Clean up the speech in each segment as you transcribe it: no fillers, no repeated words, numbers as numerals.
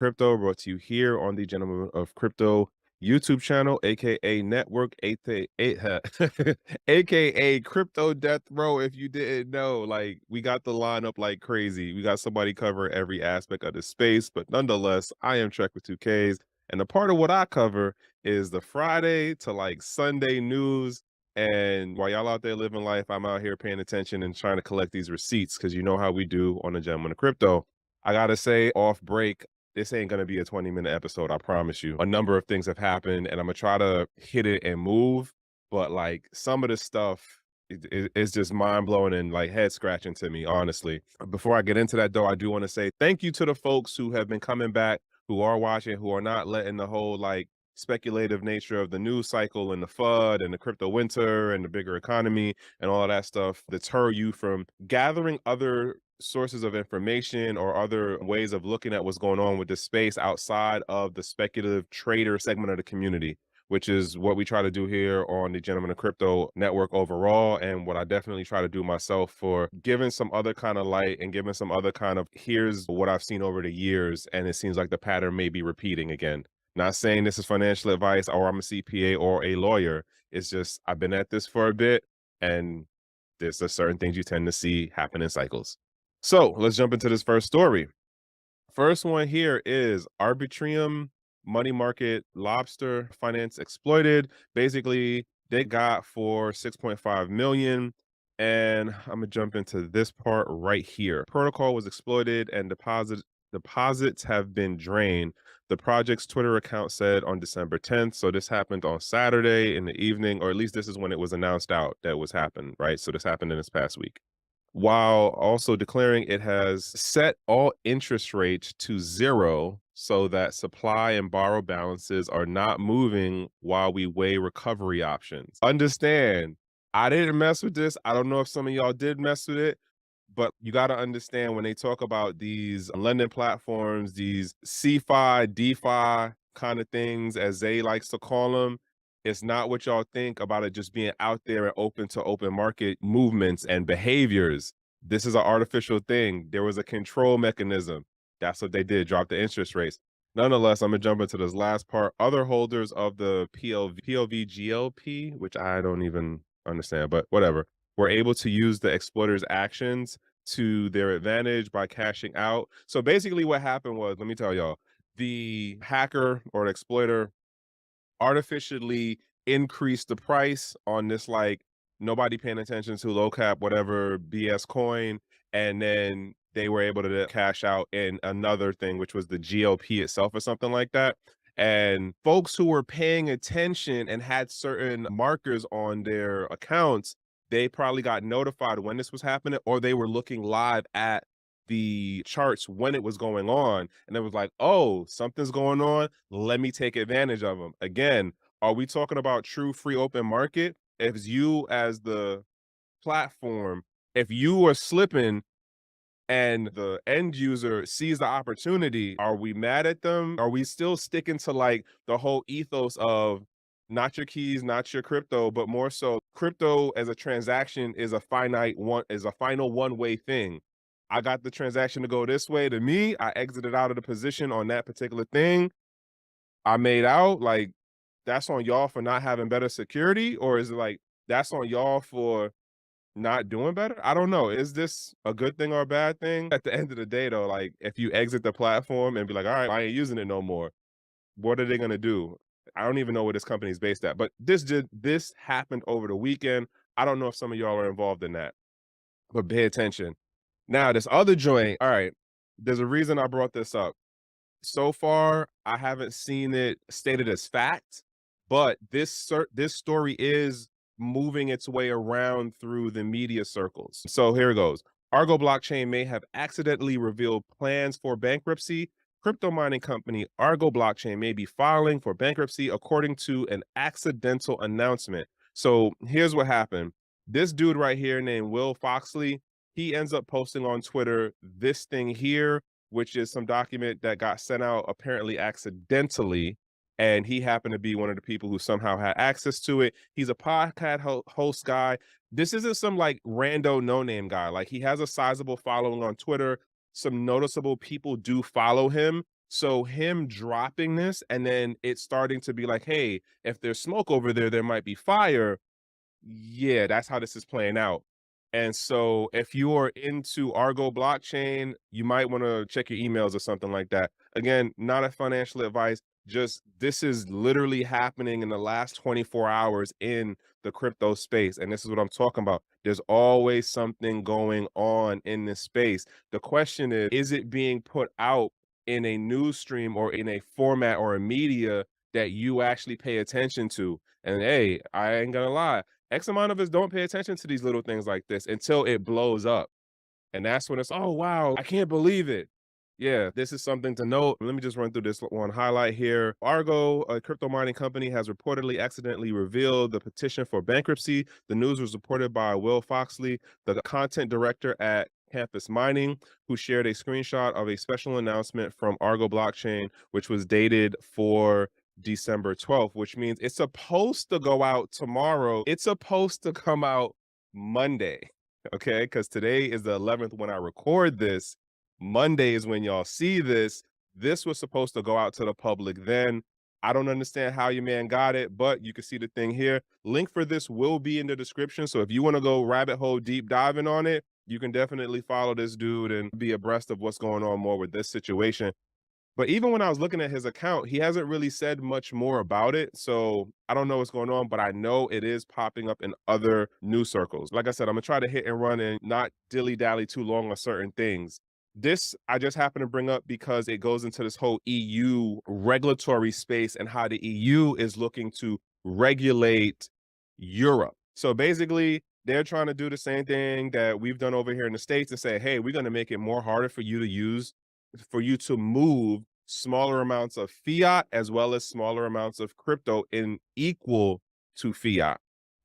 Crypto, brought to you here on the Gentleman of Crypto YouTube channel, aka Network, aka Crypto Death Row. If you didn't know, like, we got the lineup like crazy. We got somebody cover every aspect of the space, but nonetheless, I am Trekkw2ks, and a part of what I cover is the Friday to like Sunday news. And while y'all out there living life, I'm out here paying attention and trying to collect these receipts because you know how we do on the Gentleman of Crypto. I gotta say, off break, this ain't gonna be a 20-minute episode, I promise you. A number of things have happened, and I'm gonna try to hit it and move, but like some of the stuff is just mind blowing and like head scratching to me, honestly. Before I get into that, though, I do want to say thank you to the folks who have been coming back, who are watching, who are not letting the whole like speculative nature of the news cycle and the FUD and the crypto winter and the bigger economy and all of that stuff deter you from gathering other sources of information or other ways of looking at what's going on with this space outside of the speculative trader segment of the community, which is what we try to do here on the Gentleman of Crypto network overall, and what I definitely try to do myself for giving some other kind of light and giving some other kind of, here's what I've seen over the years, and it seems like the pattern may be repeating again. Not saying this is financial advice or I'm a CPA or a lawyer. It's just I've been at this for a bit, and there's a certain things you tend to see happen in cycles. So let's jump into this first story. First one here is Arbitrium money market lobster finance exploited. Basically, they got for 6.5 million. And I'm gonna jump into this part right here. Protocol was exploited and deposits have been drained. The project's Twitter account said on December 10th. So this happened on Saturday in the evening, or at least this is when it was announced out that was happened, right? So this happened in this past week, while also declaring it has set all interest rates to zero so that supply and borrow balances are not moving while we weigh recovery options. Understand, I didn't mess with this. I don't know if some of y'all did mess with it, but you got to understand when they talk about these lending platforms, these CFI, DeFi kind of things, as Zay likes to call them, it's not what y'all think about it just being out there and open to open market movements and behaviors. This is an artificial thing. There was a control mechanism. That's what they did, drop the interest rates. Nonetheless, I'm gonna jump into this last part. Other holders of the POV which I don't even understand, but whatever, were able to use the exploiter's actions to their advantage by cashing out. So basically what happened was, let me tell y'all, the hacker or the exploiter artificially increased the price on this, like, nobody paying attention to low cap, whatever BS coin. And then they were able to cash out in another thing, which was the GLP itself or something like that. And folks who were paying attention and had certain markers on their accounts, they probably got notified when this was happening, or they were looking live at the charts when it was going on, and it was like, oh, something's going on, let me take advantage of them. Again, are we talking about true free open market? If you as the platform, if you are slipping and the end user sees the opportunity, are we mad at them? Are we still sticking to like the whole ethos of not your keys, not your crypto, but more so crypto as a transaction is a final one-way thing. I got the transaction to go this way to me. I exited out of the position on that particular thing. I made out. Like, that's on y'all for not having better security, or is it like that's on y'all for not doing better? I don't know. Is this a good thing or a bad thing? At the end of the day, though, like if you exit the platform and be like, all right, I ain't using it no more, what are they gonna do? I don't even know where this company is based at. But this happened over the weekend. I don't know if some of y'all are involved in that, but pay attention. Now, this other joint, all right, there's a reason I brought this up. So far, I haven't seen it stated as fact, but this story is moving its way around through the media circles. So here it goes. Argo Blockchain may have accidentally revealed plans for bankruptcy. Crypto mining company Argo Blockchain may be filing for bankruptcy according to an accidental announcement. So here's what happened. This dude right here named Will Foxley, he ends up posting on Twitter this thing here, which is some document that got sent out apparently accidentally. And he happened to be one of the people who somehow had access to it. He's a podcast host guy. This isn't some like rando no-name guy. Like, he has a sizable following on Twitter. Some noticeable people do follow him, So him dropping this and then it's starting to be like, hey, if there's smoke over there, there might be fire. Yeah, that's how this is playing out. And so if you are into Argo blockchain, you might want to check your emails or something like that. Again, not a financial advice, just this is literally happening in the last 24 hours in the crypto space. And this is what I'm talking about. There's always something going on in this space. The question is it being put out in a news stream or in a format or a media that you actually pay attention to? And hey, I ain't gonna lie, X amount of us don't pay attention to these little things like this until it blows up. And that's when it's, oh, wow, I can't believe it. Yeah, this is something to note. Let me just run through this one highlight here. Argo, a crypto mining company, has reportedly accidentally revealed the petition for bankruptcy. The news was reported by Will Foxley, the content director at Campus Mining, who shared a screenshot of a special announcement from Argo Blockchain, which was dated for December 12th, which means it's supposed to go out tomorrow. It's supposed to come out Monday. Okay, because today is the 11th when I record this. Monday is when y'all see this. This was supposed to go out to the public then. I don't understand how your man got it, but you can see the thing here. Link for this will be in the description. So if you want to go rabbit hole deep diving on it, you can definitely follow this dude and be abreast of what's going on more with this situation. But even when I was looking at his account, he hasn't really said much more about it. So I don't know what's going on, but I know it is popping up in other news circles. Like I said, I'm gonna try to hit and run and not dilly-dally too long on certain things. This I just happen to bring up because it goes into this whole EU regulatory space and how the EU is looking to regulate Europe. So basically, they're trying to do the same thing that we've done over here in the States and say, hey, we're going to make it more harder for you to use, for you to move smaller amounts of fiat as well as smaller amounts of crypto in equal to fiat.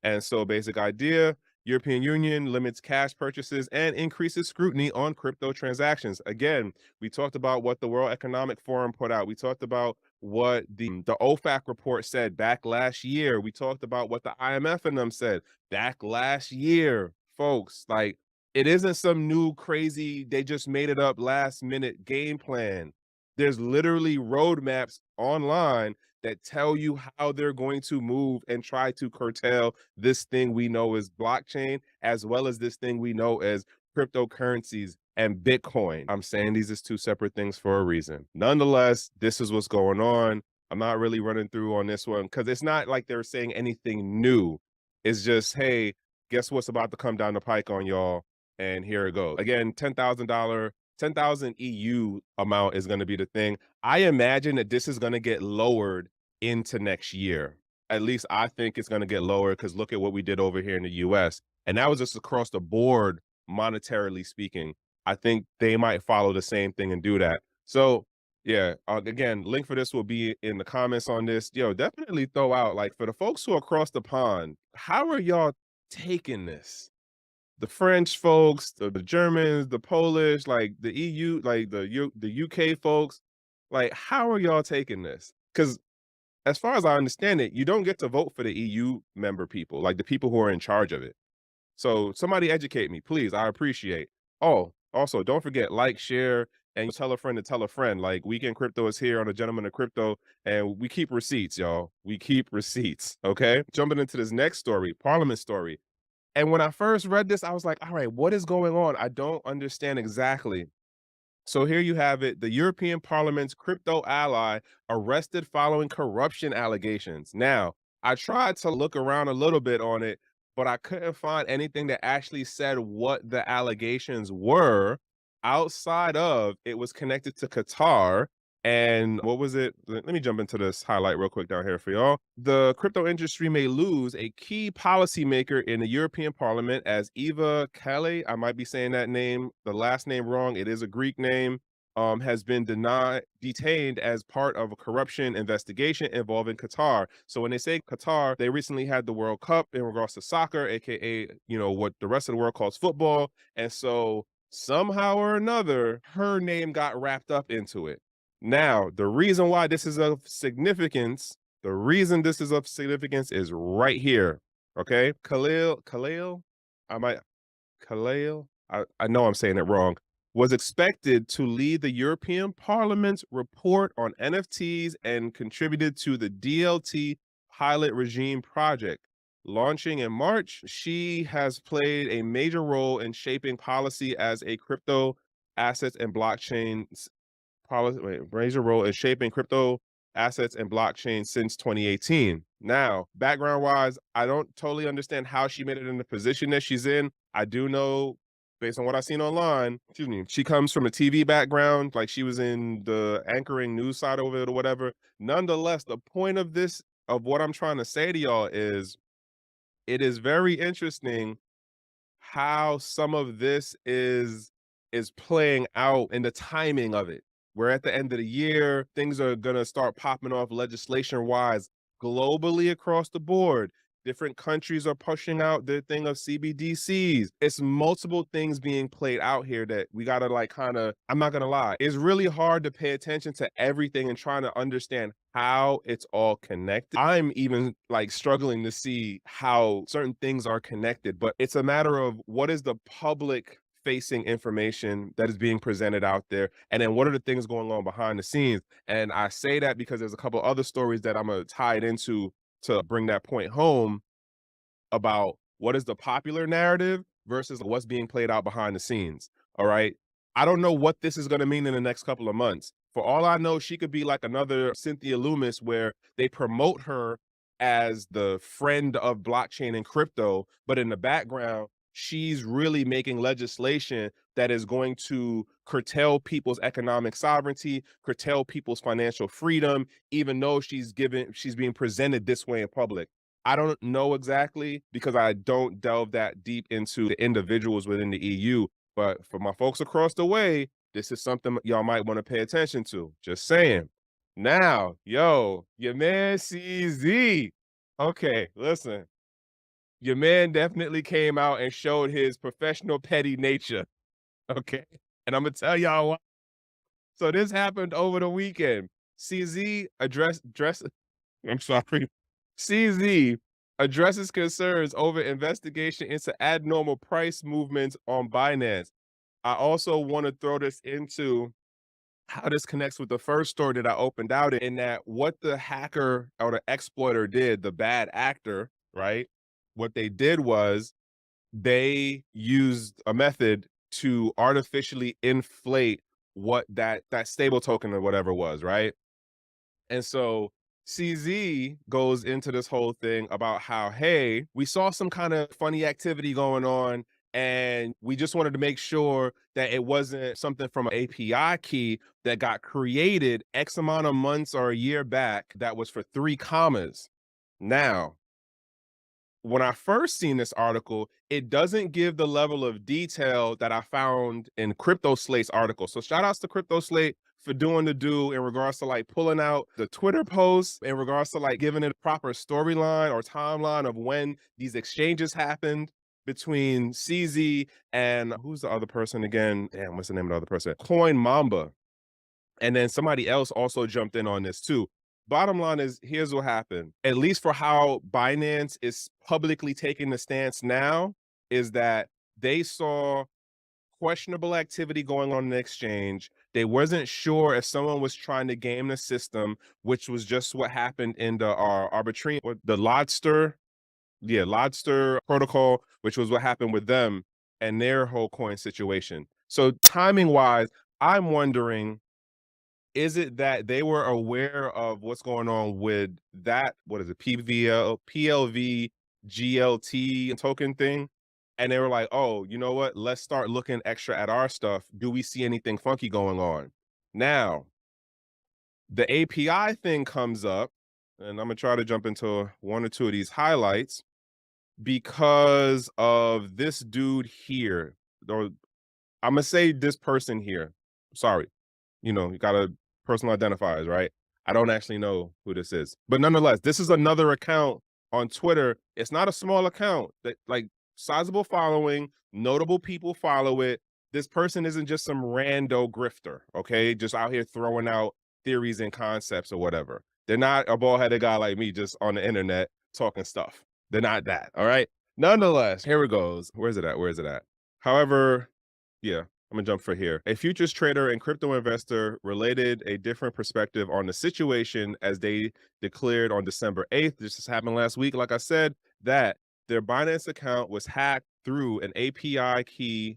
And so basic idea, European Union limits cash purchases and increases scrutiny on crypto transactions. Again, we talked about what the World Economic Forum put out. We talked about what the OFAC report said back last year. We talked about what the IMF and them said back last year, folks. Like, it isn't some new crazy, they just made it up last minute game plan. There's literally roadmaps online that tell you how they're going to move and try to curtail this thing we know as blockchain, as well as this thing we know as cryptocurrencies and Bitcoin. I'm saying these is two separate things for a reason. Nonetheless, this is what's going on. I'm not really running through on this one because it's not like they're saying anything new. It's just, hey, guess what's about to come down the pike on y'all? And here it goes. Again, $10,000, 10,000 EU amount is going to be the thing. I imagine that this is going to get lowered into next year. At least I think it's going to get lower because look at what we did over here in the US. And that was just across the board, monetarily speaking. I think they might follow the same thing and do that. So yeah, again, link for this will be in the comments on this. Yo, definitely throw out, like, for the folks who are across the pond, how are y'all taking this? The French folks, the Germans, the Polish, like the EU, like the UK folks, like, how are y'all taking this? Because as far as I understand it, you don't get to vote for the EU member people, like the people who are in charge of it. So somebody educate me, please. I appreciate. Oh, also, don't forget, like, share, and tell a friend to tell a friend. Like, Weekend Crypto is here on the Gentleman of Crypto, and we keep receipts, y'all. We keep receipts, okay? Jumping into this next story, Parliament story. And when I first read this, I was like, all right, what is going on? I don't understand exactly. So here you have it. The European Parliament's crypto ally arrested following corruption allegations. Now, I tried to look around a little bit on it, but I couldn't find anything that actually said what the allegations were outside of it was connected to Qatar. And what was it? Let me jump into this highlight real quick down here for y'all. The crypto industry may lose a key policymaker in the European Parliament as Eva Kaili, I might be saying that name, the last name wrong, it is a Greek name, has been detained as part of a corruption investigation involving Qatar. So when they say Qatar, they recently had the World Cup in regards to soccer, aka, you know, what the rest of the world calls football. And so somehow or another, her name got wrapped up into it. Now, the reason why this is of significance, the reason this is of significance is right here. Okay. Khalil, I might, Khalil, I know I'm saying it wrong. was expected to lead the European Parliament's report on NFTs and contributed to the DLT pilot regime project. Launching in March, she has played a major role in shaping policy as a crypto assets and blockchain policy, major role in shaping crypto assets and blockchain since 2018. Now, background wise, I don't totally understand how she made it in the position that she's in. I do know, based on what I've seen online, excuse me, she comes from a TV background, like she was in the anchoring news side of it or whatever. Nonetheless, the point of this, of what I'm trying to say to y'all is, it is very interesting how some of this is playing out and the timing of it. We're at the end of the year, things are gonna start popping off legislation-wise globally across the board. Different countries are pushing out their thing of CBDCs. It's multiple things being played out here that we gotta like kinda, I'm not gonna lie, it's really hard to pay attention to everything and trying to understand how it's all connected. I'm even like struggling to see how certain things are connected, but it's a matter of what is the public facing information that is being presented out there, and then what are the things going on behind the scenes. And I say that because there's a couple other stories that I'm gonna tie it into to bring that point home about what is the popular narrative versus what's being played out behind the scenes. All right. I don't know what this is going to mean in the next couple of months. For all I know, she could be like another Cynthia Loomis where they promote her as the friend of blockchain and crypto, but in the background, she's really making legislation that is going to curtail people's economic sovereignty, curtail people's financial freedom, even though she's being presented this way in public. I don't know exactly because I don't delve that deep into the individuals within the EU. But for my folks across the way, this is something y'all might want to pay attention to. Just saying. Now, yo, your man CZ. Okay, listen. Your man definitely came out and showed his professional petty nature. Okay. And I'm gonna tell y'all why. So this happened over the weekend. CZ I'm sorry. CZ addresses concerns over investigation into abnormal price movements on Binance. I also want to throw this into how this connects with the first story that I opened out in that what the hacker or the exploiter did, the bad actor, right? What they did was they used a method to artificially inflate what that stable token or whatever was, right? And so CZ goes into this whole thing about how, hey, we saw some kind of funny activity going on, and we just wanted to make sure that it wasn't something from an API key that got created X amount of months or a year back that was for 3 commas. Now, when I first seen this article, it doesn't give the level of detail that I found in Crypto Slate's article. So shout outs to Crypto Slate for doing the do in regards to like pulling out the Twitter posts in regards to like giving it a proper storyline or timeline of when these exchanges happened between CZ and who's the other person again? Damn, what's the name of the other person? Coin Mamba. And then somebody else also jumped in on this too. Bottom line is, here's what happened. At least for how Binance is publicly taking the stance now, is that they saw questionable activity going on in the exchange. They wasn't sure if someone was trying to game the system, which was just what happened in the Arbitrium, the Lodster protocol, which was what happened with them and their whole coin situation. So timing wise, I'm wondering, is it that they were aware of what's going on with that, what is it, PLV, GLT token thing? And they were like, oh, you know what? Let's start looking extra at our stuff. Do we see anything funky going on? Now, the API thing comes up, and I'm gonna try to jump into one or two of these highlights because of this dude here. Or I'm gonna say this person here. Sorry, you gotta personal identifiers, right? I don't actually know who this is, but nonetheless, this is another account on Twitter. It's not a small account that like sizable following, notable people follow it. This person isn't just some rando grifter, okay? Just out here throwing out theories and concepts or whatever. They're not a bald-headed guy like me just on the internet talking stuff. They're not that, all right? Nonetheless, here it goes. Where's it at? Where is it at? However, yeah, I'm gonna jump for here. A futures trader and crypto investor related a different perspective on the situation as they declared on December 8th. This just happened last week, like I said, that their Binance account was hacked through an API created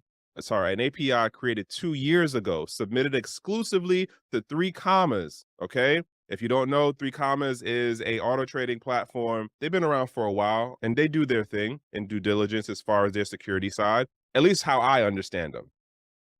2 years ago, submitted exclusively to 3Commas, okay? If you don't know, 3Commas is a auto trading platform. They've been around for a while, and they do their thing in due diligence as far as their security side, at least how I understand them.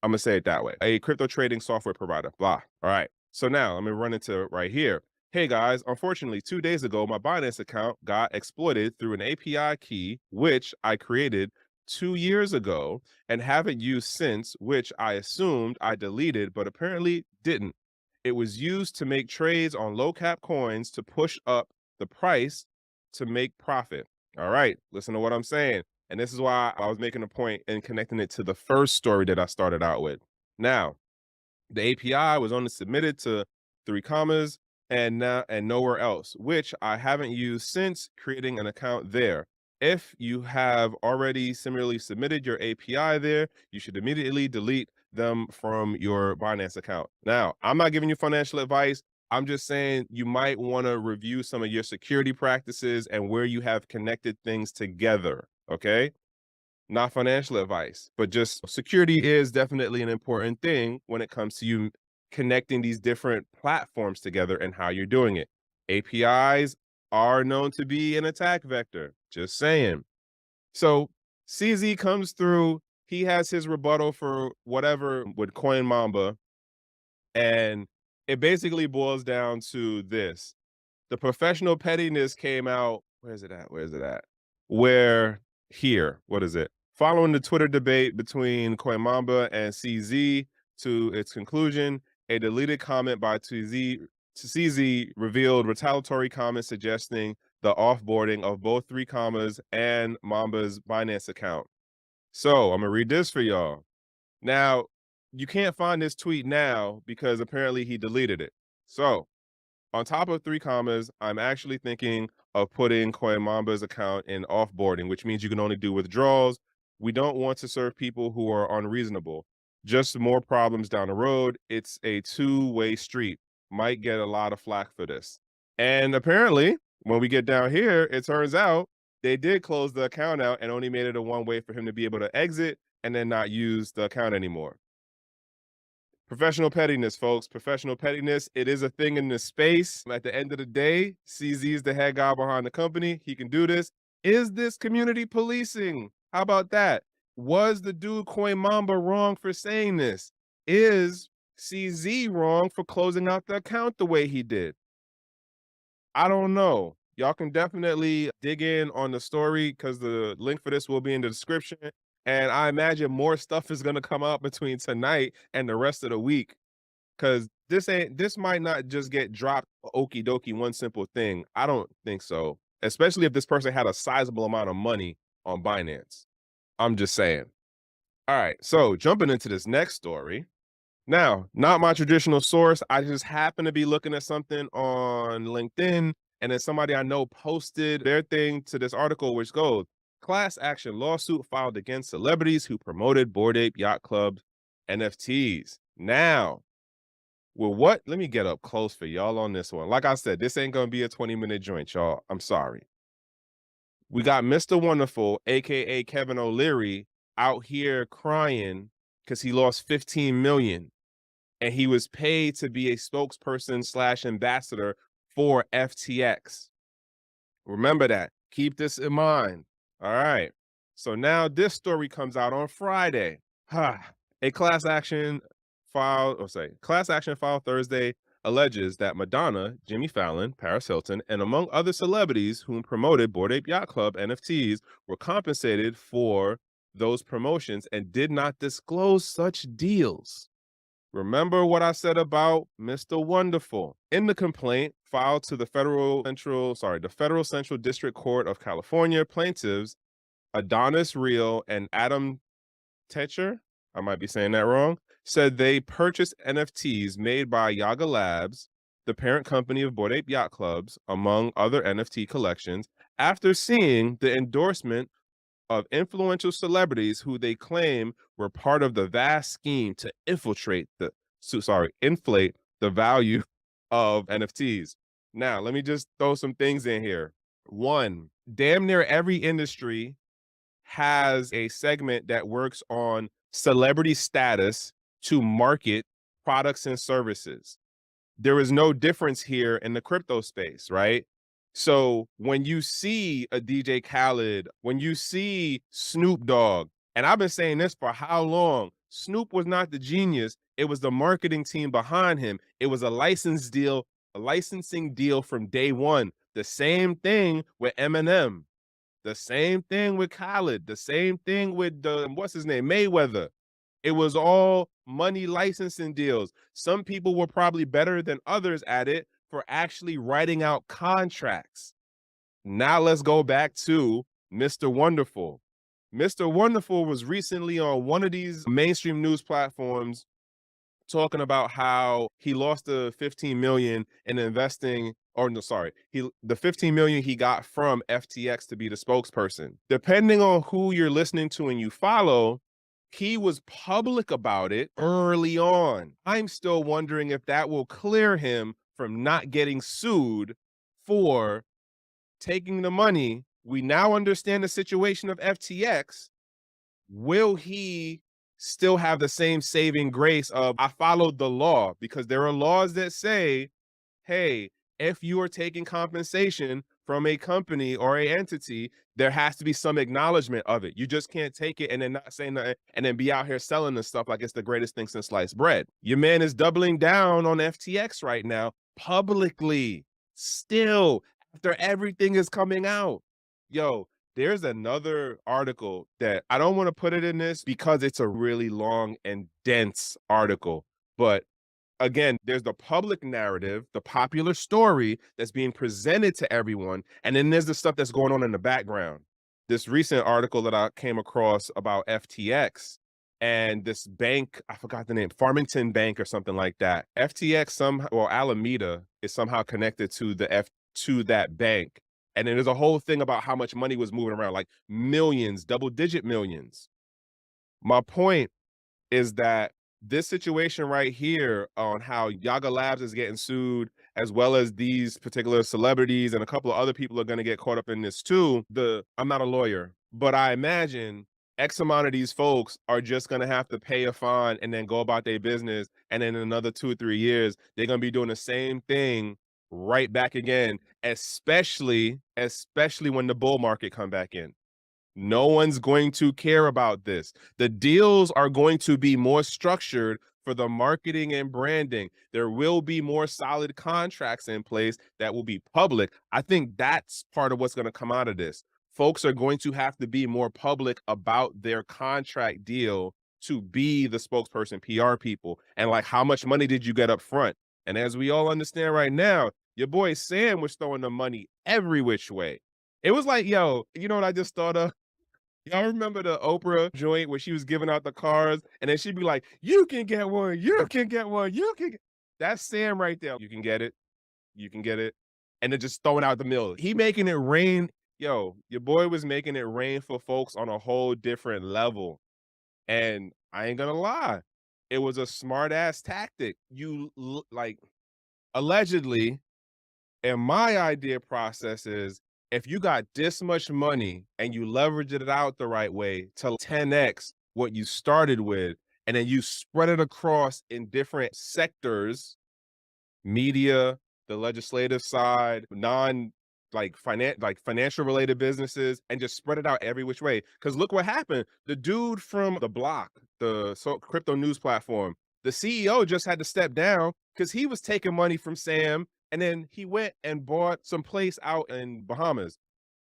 I'm gonna say it that way. A crypto trading software provider, blah. All right. So now let me run into it right here. Hey guys, unfortunately, 2 days ago, my Binance account got exploited through an API key, which I created 2 years ago and haven't used since, which I assumed I deleted, but apparently didn't. It was used to make trades on low cap coins to push up the price to make profit. All right, listen to what I'm saying. And this is why I was making a point and connecting it to the first story that I started out with. Now, the API was only submitted to 3Commas and nowhere else, which I haven't used since creating an account there. If you have already similarly submitted your API there, you should immediately delete them from your Binance account. Now, I'm not giving you financial advice. I'm just saying you might want to review some of your security practices and where you have connected things together. Okay. Not financial advice, but just security is definitely an important thing when it comes to you connecting these different platforms together and how you're doing it. APIs are known to be an attack vector, just saying. So CZ comes through, he has his rebuttal for whatever with Coin Mamba, and it basically boils down to this. The professional pettiness came out. Where's it at? Where's it at? Where here? What is it? Following the Twitter debate between Koimamba and CZ to its conclusion, a deleted comment by CZ revealed retaliatory comments suggesting the offboarding of both 3Commas and Mamba's Binance account. So I'm gonna read this for y'all. Now, you can't find this tweet now because apparently he deleted it. So on top of 3Commas, I'm actually thinking of putting Koimamba's account in offboarding, which means you can only do withdrawals. We don't want to serve people who are unreasonable. Just more problems down the road. It's a two-way street. Might get a lot of flack for this. And apparently, when we get down here, it turns out they did close the account out and only made it a one-way for him to be able to exit and then not use the account anymore. Professional pettiness, folks. Professional pettiness. It is a thing in this space. At the end of the day, CZ is the head guy behind the company. He can do this. Is this community policing? How about that? Was the dude Coin Mamba wrong for saying this? Is CZ wrong for closing out the account the way he did? I don't know. Y'all can definitely dig in on the story because the link for this will be in the description. And I imagine more stuff is gonna come out between tonight and the rest of the week. Cause this might not just get dropped okie dokie, one simple thing. I don't think so. Especially if this person had a sizable amount of money on Binance. I'm just saying. All right, so jumping into this next story. Now, not my traditional source. I just happen to be looking at something on LinkedIn, and then somebody I know posted their thing to this article, which goes, class action lawsuit filed against celebrities who promoted Bored Ape Yacht Club NFTs. Now, well, what? Let me get up close for y'all on this one. Like I said, this ain't gonna be a 20-minute joint, y'all. I'm sorry. We got Mr. Wonderful, aka Kevin O'Leary, out here crying because he lost 15 million. And he was paid to be a spokesperson / ambassador for FTX. Remember that. Keep this in mind. All right. So now this story comes out on Friday. A class action filed Thursday alleges that Madonna, Jimmy Fallon, Paris Hilton, and among other celebrities whom promoted Bored Ape Yacht Club NFTs were compensated for those promotions and did not disclose such deals. Remember what I said about Mr. Wonderful. In the complaint filed to the Federal Central District Court of California, plaintiffs Adonis Real and Adam Techer, I might be saying that wrong, said they purchased NFTs made by Yaga Labs, the parent company of Bored Ape Yacht Clubs, among other NFT collections, after seeing the endorsement of influential celebrities who they claim were part of the vast scheme to inflate the value of NFTs. Now, let me just throw some things in here. One, damn near every industry has a segment that works on celebrity status to market products and services. There is no difference here in the crypto space, right? So when you see a DJ Khaled, when you see Snoop Dogg, and I've been saying this for how long? Snoop was not the genius. It was the marketing team behind him. It was a licensing deal from day one. The same thing with Eminem. The same thing with Khaled. The same thing with what's his name? Mayweather. It was all money licensing deals. Some people were probably better than others at it for actually writing out contracts. Now let's go back to Mr. Wonderful. Mr. Wonderful was recently on one of these mainstream news platforms talking about how he lost the 15 million in investing, or no, sorry, the 15 million he got from FTX to be the spokesperson. Depending on who you're listening to and you follow, he was public about it early on. I'm still wondering if that will clear him from not getting sued for taking the money. We now understand the situation of FTX. Will he still have the same saving grace of I followed the law? Because there are laws that say, hey, if you are taking compensation from a company or a entity, there has to be some acknowledgement of it. You just can't take it and then not say nothing and then be out here selling this stuff like it's the greatest thing since sliced bread. Your man is doubling down on FTX right now, publicly, still, after everything is coming out. Yo, there's another article that I don't want to put it in this because it's a really long and dense article, but again, there's the public narrative, the popular story that's being presented to everyone, and then there's the stuff that's going on in the background. This recent article that I came across about FTX and this bank, I forgot the name, Farmington Bank or something like that. FTX somehow, well, Alameda is somehow connected to to that bank. And then there's a whole thing about how much money was moving around, like millions, double-digit millions. My point is that this situation right here on how Yaga Labs is getting sued, as well as these particular celebrities and a couple of other people are going to get caught up in this too. I'm not a lawyer, but I imagine X amount of these folks are just going to have to pay a fine and then go about their business. And then in another 2 or 3 years, they're going to be doing the same thing right back again, especially when the bull market come back in. No one's going to care about this. The deals are going to be more structured for the marketing and branding. There will be more solid contracts in place that will be public. I think that's part of what's going to come out of this. Folks are going to have to be more public about their contract deal to be the spokesperson, PR people, and like how much money did you get up front? And as we all understand right now, your boy Sam was throwing the money every which way. It was like, yo, you know what I just thought of? Y'all remember the Oprah joint where she was giving out the cars and then she'd be like, you can get one, you can get one, you can get. That's Sam right there. You can get it. You can get it. And then just throwing out the mill. He making it rain. Yo, your boy was making it rain for folks on a whole different level. And I ain't gonna lie. It was a smart ass tactic. Like allegedly, and my idea process is if you got this much money and you leverage it out the right way to 10x what you started with, and then you spread it across in different sectors, media, the legislative side, financial related businesses, and just spread it out every which way. Because look what happened. The dude from the block, the crypto news platform, the CEO just had to step down because he was taking money from Sam, and then he went and bought some place out in Bahamas.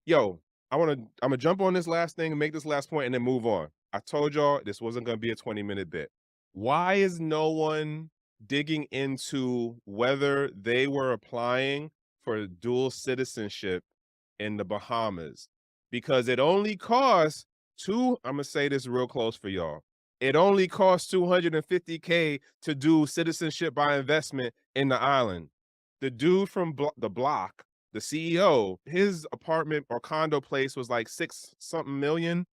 Yo, I'm gonna jump on this last thing and make this last point and then move on. I told y'all this wasn't gonna be a 20-minute bit. Why is no one digging into whether they were applying for dual citizenship in the Bahamas? Because it only costs I'm gonna say this real close for y'all. It only costs $250K to do citizenship by investment in the island. The dude from the block, the CEO, his apartment or condo place was like 6 something million.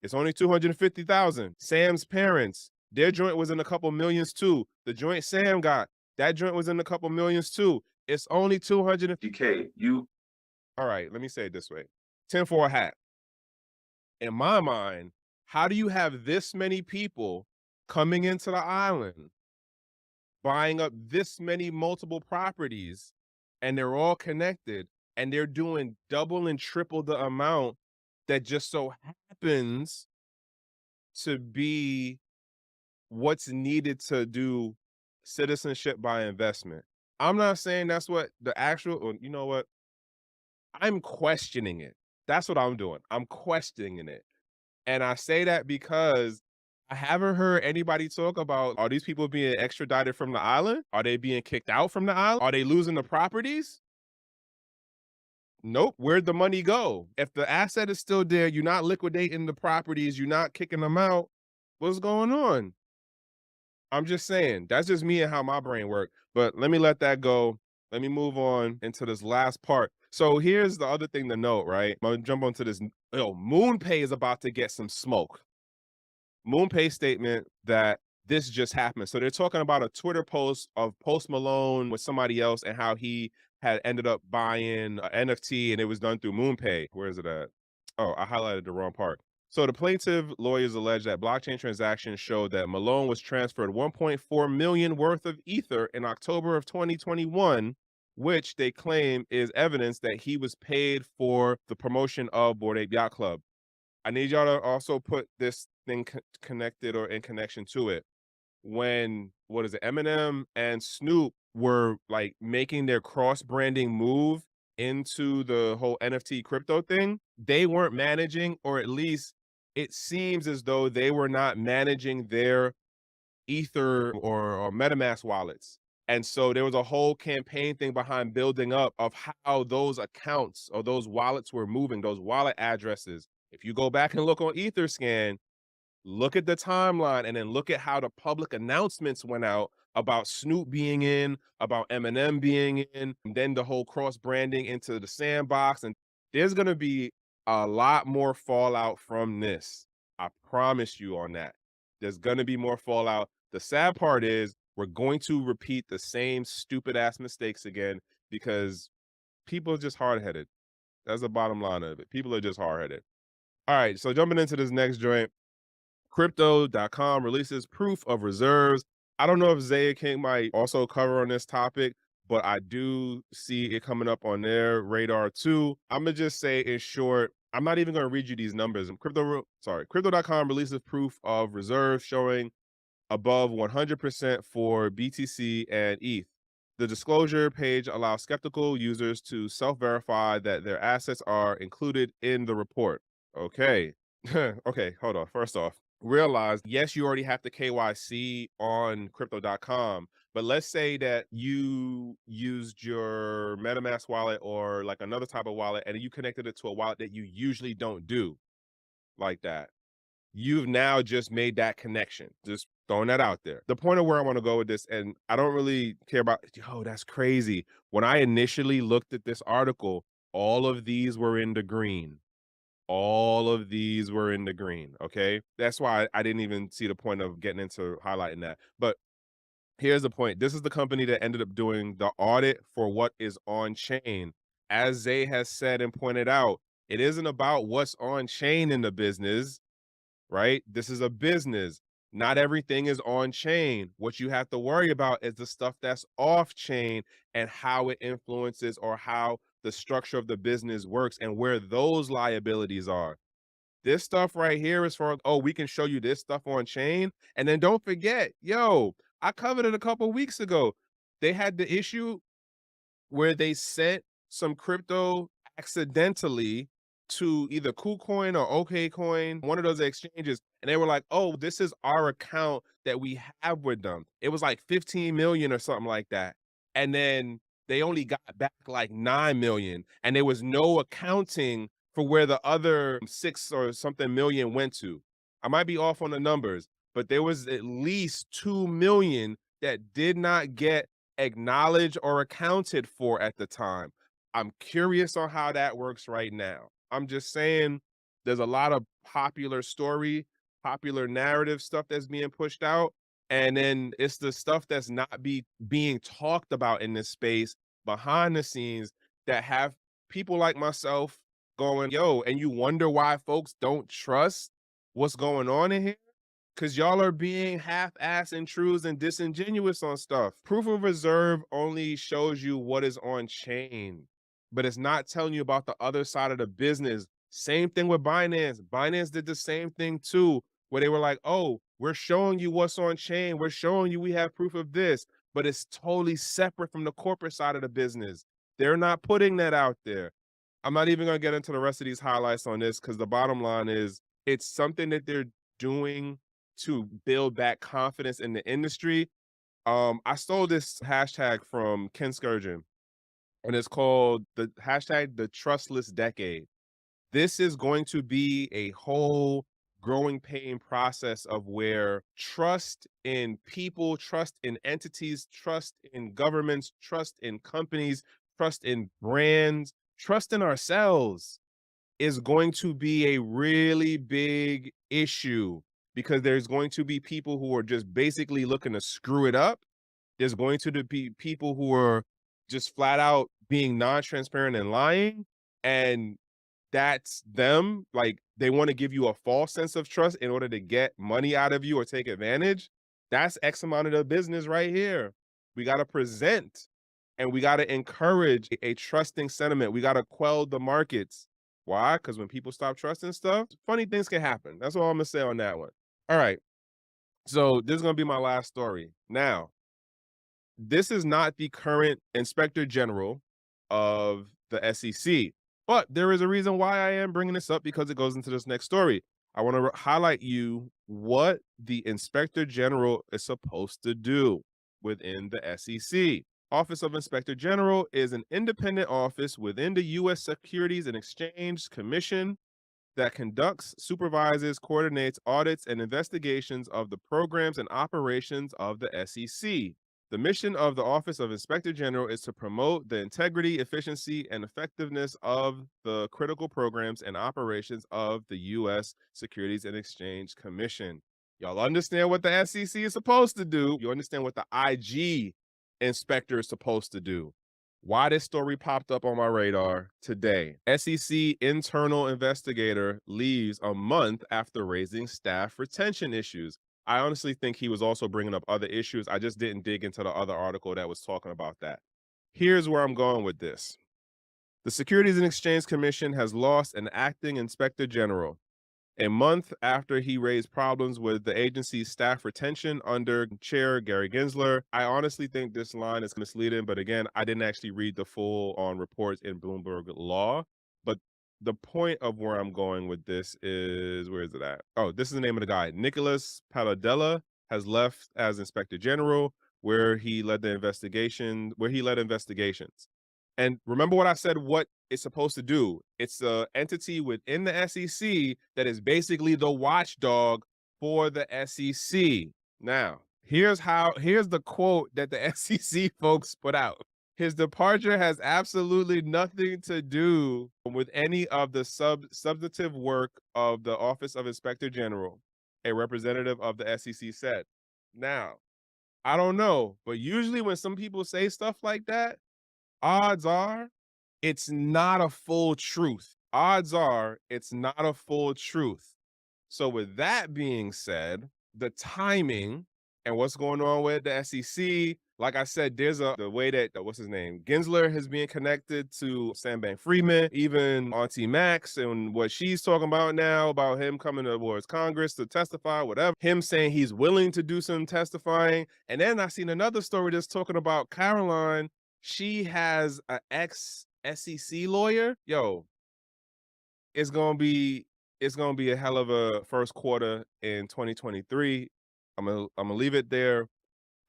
It's only 250,000. Sam's parents, their joint was in a couple millions too. The joint Sam got, that joint was in a couple millions too. It's only 250K. All right, let me say it this way. 10 for a hat. In my mind, how do you have this many people coming into the island, buying up this many multiple properties, and they're all connected, and they're doing double and triple the amount that just so happens to be what's needed to do citizenship by investment? I'm not saying that's what the actual, or you know what? I'm questioning it. That's what I'm doing. I'm questioning it. And I say that because I haven't heard anybody talk about, are these people being extradited from the island? Are they being kicked out from the island? Are they losing the properties? Nope. Where'd the money go? If the asset is still there, you're not liquidating the properties, you're not kicking them out. What's going on? I'm just saying, that's just me and how my brain works. But let me let that go. Let me move on into this last part. So here's the other thing to note, right? I'm gonna jump onto this. Yo, MoonPay is about to get some smoke. MoonPay statement that this just happened. So they're talking about a Twitter post of Post Malone with somebody else and how he had ended up buying an NFT and it was done through MoonPay. Where is it at? Oh, I highlighted the wrong part. So the plaintiff lawyers allege that blockchain transactions showed that Malone was transferred 1.4 million worth of Ether in October of 2021, which they claim is evidence that he was paid for the promotion of Bored Ape Yacht Club. I need y'all to also put this thing connected or in connection to it. When, what is it, Eminem and Snoop were like making their cross branding move into the whole NFT crypto thing, they weren't managing, or at least it seems as though they were not managing their Ether or MetaMask wallets. And so there was a whole campaign thing behind building up of how those accounts or those wallets were moving, those wallet addresses. If you go back and look on Etherscan, look at the timeline and then look at how the public announcements went out about Snoop being in, about Eminem being in, and then the whole cross branding into the sandbox. And there's going to be a lot more fallout from this. I promise you on that. There's going to be more fallout. The sad part is we're going to repeat the same stupid ass mistakes again because people are just hard headed. That's the bottom line of it. People are just hard headed. All right. So jumping into this next joint. Crypto.com releases proof of reserves. I don't know if Zaya King might also cover on this topic, but I do see it coming up on their radar too. I'm gonna just say in short, I'm not even gonna read you these numbers. Crypto.com releases proof of reserves showing above 100% for BTC and ETH. The disclosure page allows skeptical users to self-verify that their assets are included in the report. Okay. Okay, hold on. First off, realize, yes, you already have the KYC on crypto.com, but let's say that you used your MetaMask wallet or like another type of wallet and you connected it to a wallet that you usually don't do like that. You've now just made that connection. Just throwing that out there. The point of where I want to go with this, and I don't really care about, yo, that's crazy. When I initially looked at this article, all of these were in the green. All of these were in the green, okay? That's why I didn't even see the point of getting into highlighting that. But here's the point. This is the company that ended up doing the audit for what is on chain. As Zay has said and pointed out, it isn't about what's on chain in the business, right? This is a business. Not everything is on chain. What you have to worry about is the stuff that's off chain and how it influences or how the structure of the business works and where those liabilities are. This stuff right here is for, oh, we can show you this stuff on chain. And then don't forget, yo, I covered it a couple weeks ago. They had the issue where they sent some crypto accidentally to either KuCoin or OKCoin, one of those exchanges, and they were like, "Oh, this is our account that we have with them." It was like 15 million or something like that. And then they only got back like 9 million, and there was no accounting for where the other 6 or something million went to. I might be off on the numbers, but there was at least 2 million that did not get acknowledged or accounted for at the time. I'm curious on how that works right now. I'm just saying There's a lot of popular story, popular narrative stuff that's being pushed out. And then it's the stuff that's not being talked about in this space behind the scenes that have people like myself going, yo, and you wonder why folks don't trust what's going on in here? Because y'all are being half-ass intrusive and disingenuous on stuff. Proof of reserve only shows you what is on chain, but it's not telling you about the other side of the business. Same thing with Binance. Binance did the same thing too, where they were like, oh, we're showing you what's on chain. We're showing you we have proof of this, but it's totally separate from the corporate side of the business. They're not putting that out there. I'm not even going to get into the rest of these highlights on this because the bottom line is it's something that they're doing to build back confidence in the industry. I stole this hashtag from Ken Sturgeon, and it's called the hashtag the trustless decade. This is going to be a whole growing pain process of where trust in people, trust in entities, trust in governments, trust in companies, trust in brands, trust in ourselves is going to be a really big issue because there's going to be people who are just basically looking to screw it up. There's going to be people who are just flat out being non-transparent and lying. And that's them. Like they want to give you a false sense of trust in order to get money out of you or take advantage. That's X amount of the business right here. We got to present and we got to encourage a trusting sentiment. We got to quell the markets. Why? Because when people stop trusting stuff, funny things can happen. That's all I'm going to say on that one. All right. So this is going to be my last story. Now, this is not the current inspector general of the SEC, but there is a reason why I am bringing this up because it goes into this next story. I want to highlight you what the inspector general is supposed to do within the SEC. Office of Inspector General is an independent office within the U.S. Securities and Exchange Commission that conducts, supervises, coordinates, audits, and investigations of the programs and operations of the SEC. The mission of the Office of Inspector General is to promote the integrity, efficiency, and effectiveness of the critical programs and operations of the U.S. Securities and Exchange Commission. Y'all understand what the SEC is supposed to do. You understand what the IG inspector is supposed to do. Why this story popped up on my radar today. SEC internal investigator leaves a month after raising staff retention issues. I honestly think he was also bringing up other issues. I just didn't dig into the other article that was talking about that. Here's where I'm going with this. The Securities and Exchange Commission has lost an acting inspector general. A month after he raised problems with the agency's staff retention under Chair Gary Gensler, I honestly think this line is misleading, but again, I didn't actually read the full on reports in Bloomberg Law. But the point of where I'm going with this is, where is it at? Oh, this is the name of the guy. Nicholas Paladella has left as Inspector General, where he led investigations. And remember what I said, what it's supposed to do. It's an entity within the SEC that is basically the watchdog for the SEC. Now, here's the quote that the SEC folks put out. His departure has absolutely nothing to do with any of the substantive work of the Office of Inspector General, a representative of the SEC said. Now, I don't know, but usually when some people say stuff like that, odds are it's not a full truth. Odds are it's not a full truth. So with that being said, the timing and what's going on with the SEC, like I said, there's the way that, what's his name? Gensler has been connected to Sam Bankman-Fried, even Auntie Max and what she's talking about now about him coming towards Congress to testify, whatever. Him saying he's willing to do some testifying. And then I seen another story that's talking about Caroline. She has an ex-SEC lawyer. Yo, it's gonna be a hell of a first quarter in 2023. I'm gonna leave it there.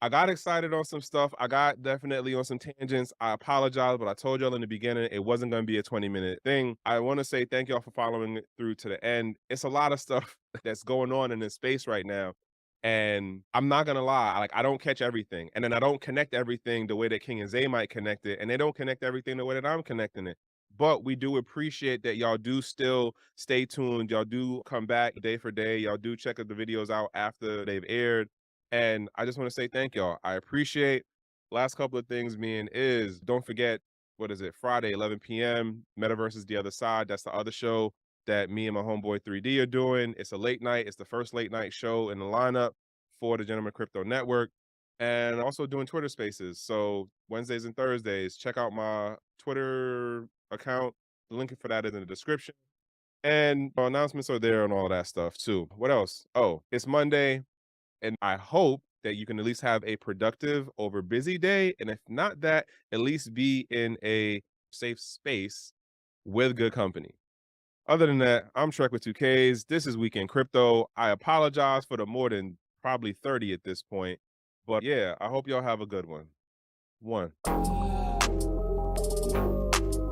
I got excited on some stuff. I got definitely on some tangents. I apologize, but I told y'all in the beginning it wasn't going to be a 20-minute thing. I want to say thank y'all for following it through to the end. It's a lot of stuff that's going on in this space right now. And I'm not going to lie, like I don't catch everything. And then I don't connect everything the way that King and Zay might connect it. And they don't connect everything the way that I'm connecting it. But we do appreciate that y'all do still stay tuned. Y'all do come back day for day. Y'all do check the videos out after they've aired. And I just want to say thank y'all. I appreciate. Last couple of things being is don't forget, what is it, Friday, 11 p.m. Metaverse is the other side. That's the other show that me and my homeboy 3D are doing. It's a late night. It's the first late night show in the lineup for the Gentleman Crypto Network. And also doing Twitter spaces. So Wednesdays and Thursdays, check out my Twitter account. The link for that is in the description. And announcements are there and all that stuff too. What else? Oh, it's Monday. And I hope that you can at least have a productive over busy day. And if not that, at least be in a safe space with good company. Other than that, I'm Trekkw2ks. This is Weekend Crypto. I apologize for the more than probably 30 at this point. But yeah, I hope y'all have a good one. One.